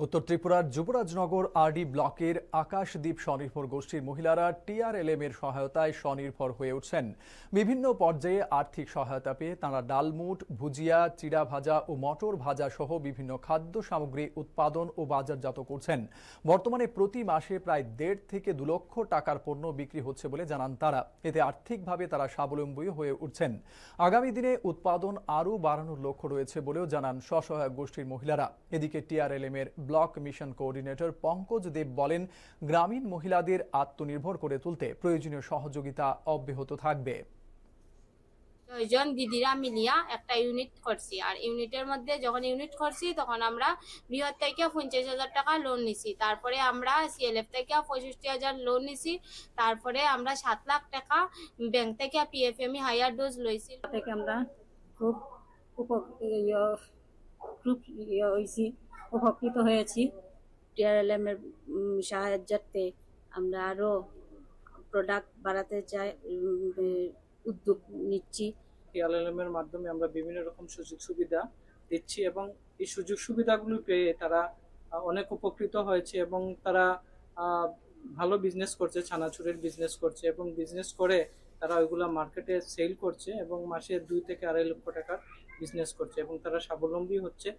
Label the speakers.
Speaker 1: উত্তর ত্রিপুরার যুবরাজনগর আরডি ব্লকের আকাশদ্বীপ স্বনির্ভর গোষ্ঠীর মহিলারা টিআরএলএম এর সহায়তায় স্বনির্ভর হয়ে উঠছেন। বিভিন্ন পর্যায়ে আর্থিক সহায়তা পেয়ে তাঁরা ডালমুট, ভুজিয়া, চিড়া ভাজা ও মটর ভাজা সহ বিভিন্ন খাদ্য সামগ্রী উৎপাদন ও বাজারজাত করছেন। বর্তমানে প্রতি মাসে প্রায় 1.5 থেকে 2 লক্ষ টাকার পণ্য বিক্রি হচ্ছে বলে জানান তারা। এতে আর্থিকভাবে তারা স্বাবলম্বী হয়ে উঠছেন। আগামী দিনে উৎপাদন আরও বাড়ানোর লক্ষ্য রয়েছে বলেও জানান স্বসহায়ক গোষ্ঠীর মহিলারা। এদিকে টিআরএলএম এর ব্লক মিশন কোঅর্ডিনেটর পঙ্কজ দেব বলেন, গ্রামীণ মহিলাদের আত্মনির্ভর করে তুলতে প্রয়োজনীয় সহযোগিতা অব্যাহত থাকবে।
Speaker 2: 6 জন দিদিরা মিলিয়া একটা ইউনিট করছি, আর ইউনিটের মধ্যে যখন ইউনিট করছি তখন আমরা বৃহৎ থেকে 50,000 টাকা লোন নিছি। তারপরে আমরা সিএলএফ থেকে 65,000 লোন নিছি। তারপরে আমরা 7 লাখ টাকা ব্যাংক থেকে পিএফএমই হায়ার ডোজ লইছি।
Speaker 3: থেকে আমরা খুব উপকৃত হয়েছি। টিআরএলএম এর সাহায্যার্থে আমরা আরো প্রোডাক্ট বাড়াতে চাই, উদ্যোগ নিচ্ছি।
Speaker 4: টিআরএলএম এর মাধ্যমে আমরা বিভিন্ন রকম সুযোগ সুবিধা দিচ্ছি এবং এই সুযোগ সুবিধাগুলো পেয়ে তারা অনেক উপকৃত হয়েছে এবং তারা ভালো বিজনেস করছে, ছানাচুরের বিজনেস করছে এবং বিজনেস করে তারা ওইগুলা মার্কেটে সেল করছে এবং মাসে 2 থেকে 2.5 লক্ষ টাকার বিজনেস করছে এবং তারা স্বাবলম্বী হচ্ছে।